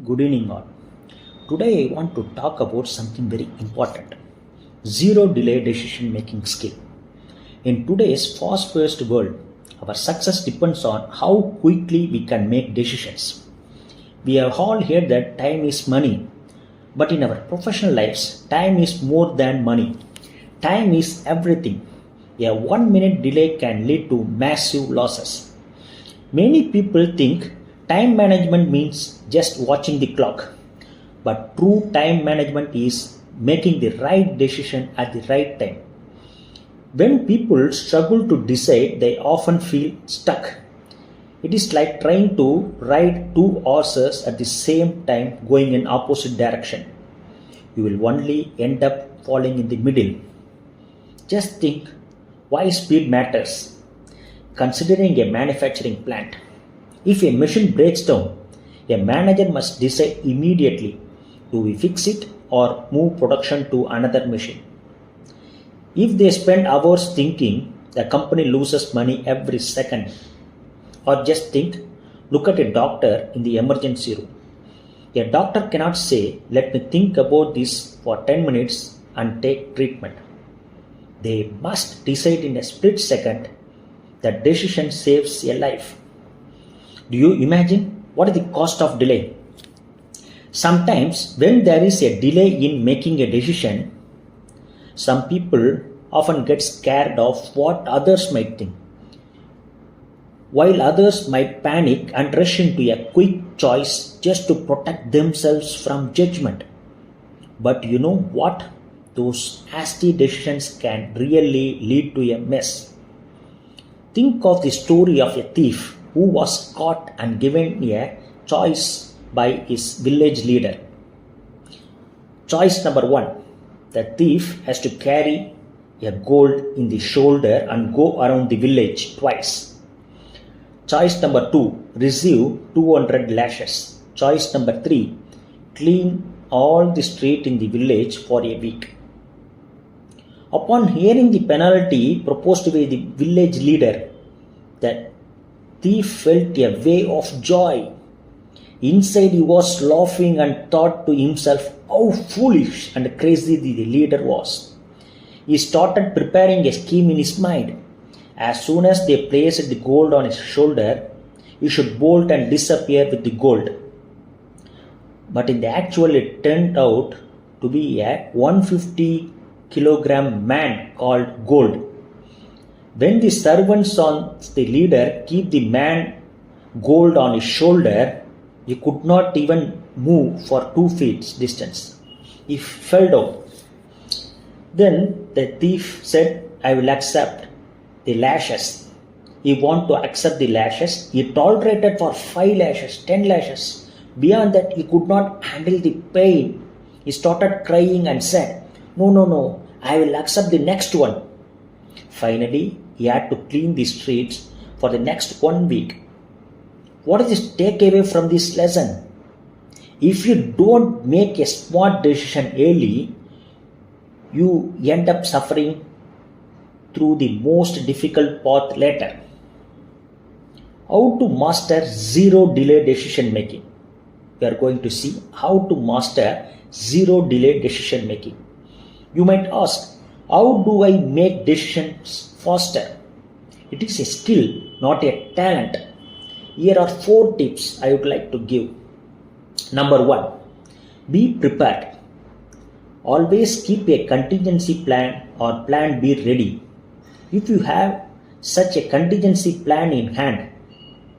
Good evening, all. Today, I want to talk about something very important: zero delay decision making skill. In today's fast paced world, our success depends on how quickly we can make decisions. We have all heard that time is money, but in our professional lives, time is more than money. Time is everything. A 1 minute delay can lead to massive losses. Many people think time management means just watching the clock, but true time management is making the right decision at the right time. When people struggle to decide, they often feel stuck. It is like trying to ride two horses at the same time going in opposite direction. You will only end up falling in the middle. Just think why speed matters. Considering a manufacturing plant, if a machine breaks down, a manager must decide immediately: do we fix it or move production to another machine? If they spend hours thinking, the company loses money every second. Or just think, look at a doctor in the emergency room. A doctor cannot say, let me think about this for 10 minutes and take treatment. They must decide in a split second. That decision saves a life. Do you imagine what is the cost of delay? Sometimes, when there is a delay in making a decision, some people often get scared of what others might think, while others might panic and rush into a quick choice just to protect themselves from judgment. But you know what? Those hasty decisions can really lead to a mess. Think of the story of a thief who was caught and given a choice by his village leader. Choice number 1: the thief has to carry a gold in the shoulder and go around the village twice. Choice number 2: receive 200 lashes. Choice number 3: clean all the street in the village for a week. Upon hearing the penalty proposed by the village leader, the thief felt a wave of joy. Inside he was laughing and thought to himself how foolish and crazy the leader was. He started preparing a scheme in his mind. As soon as they placed the gold on his shoulder, he should bolt and disappear with the gold. But in the actual, it turned out to be a 150-kilogram man called Gold. When the servants saw the leader keep the man Gold on his shoulder, he could not even move for 2 feet distance. He fell down. Then the thief said, I will accept the lashes. He wanted to accept the lashes. He tolerated for 5 lashes, 10 lashes. Beyond that, he could not handle the pain. He started crying and said, No, I will accept the next one. Finally, he had to clean the streets for the next 1 week. What is the takeaway from this lesson? If you don't make a smart decision early, you end up suffering through the most difficult path later. How to master zero delay decision making? We are going to see how to master zero delay decision making. You might ask, how do I make decisions faster? It is a skill, not a talent. Here are 4 tips I would like to give. Number 1, be prepared. Always keep a contingency plan or plan B ready. If you have such a contingency plan in hand,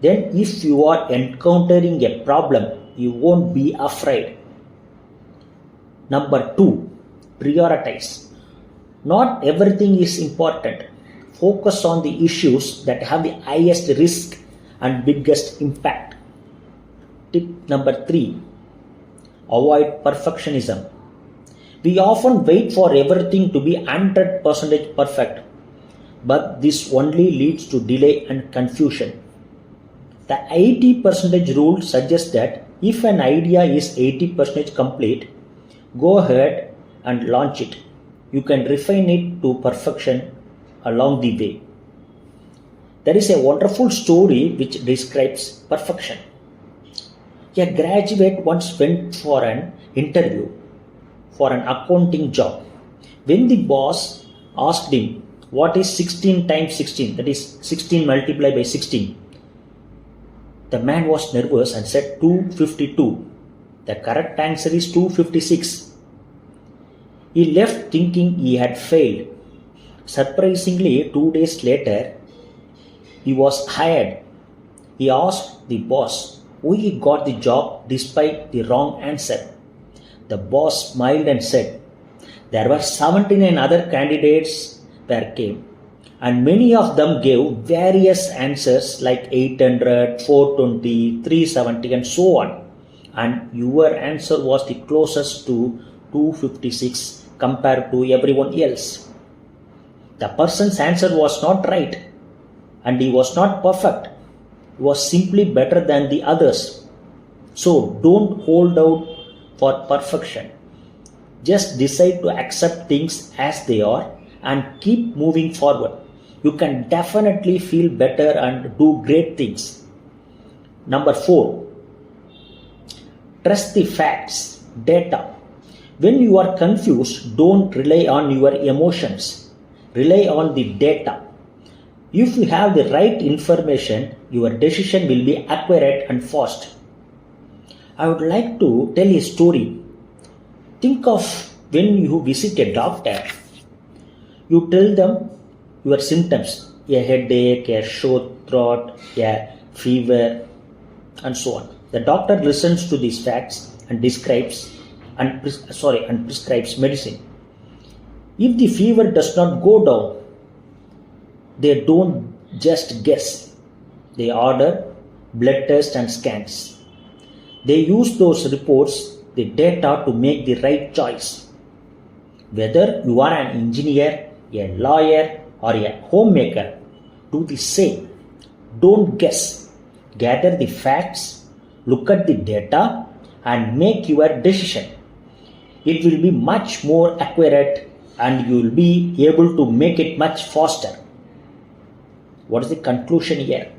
then if you are encountering a problem, you won't be afraid. Number 2, prioritize. Not everything is important. Focus on the issues that have the highest risk and biggest impact. Tip number 3, avoid perfectionism. We often wait for everything to be 100% perfect, but this only leads to delay and confusion. The 80% rule suggests that if an idea is 80% complete, go ahead and launch it. You can refine it to perfection along the way. There is a wonderful story which describes perfection. A graduate once went for an interview for an accounting job. When the boss asked him, what is 16 times 16? That is 16 multiplied by 16. The man was nervous and said 252. The correct answer is 256. He left thinking he had failed. Surprisingly, 2 days later, he was hired. He asked the boss why he got the job despite the wrong answer. The boss smiled and said, there were 79 other candidates that came, and many of them gave various answers like 800, 420, 370 and so on. And your answer was the closest to 256 compared to everyone else. The person's answer was not right and he was not perfect. He was simply better than the others. So don't hold out for perfection. Just decide to accept things as they are and keep moving forward. You can definitely feel better and do great things. Number 4, trust the facts, data. When you are confused, don't rely on your emotions. Rely on the data. If you have the right information, your decision will be accurate and fast. I would like to tell a story. Think of when you visit a doctor. You tell them your symptoms, a headache, a sore throat, a fever, and so on. The doctor listens to these facts and prescribes medicine. If the fever does not go down, they don't just guess. They order blood tests and scans. They use those reports, the data, to make the right choice. Whether you are an engineer, a lawyer, or a homemaker, do the same. Don't guess. Gather the facts, look at the data, and make your decision. It will be much more accurate and you will be able to make it much faster. What is the conclusion here?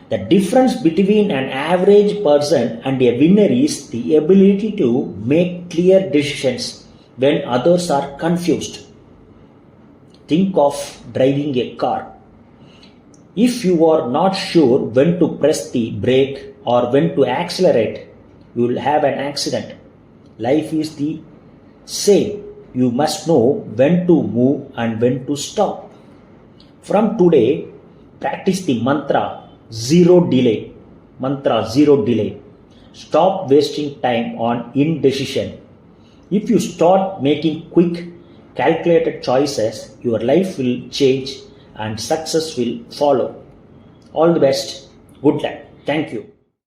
The difference between an average person and a winner is the ability to make clear decisions when others are confused. Think of driving a car. If you are not sure when to press the brake or when to accelerate, you will have an accident. Life is the same. You must know when to move and when to stop. From today, practice the mantra zero delay. Mantra zero delay. Stop wasting time on indecision. If you start making quick, calculated choices, your life will change and success will follow. All the best. Good luck. Thank you.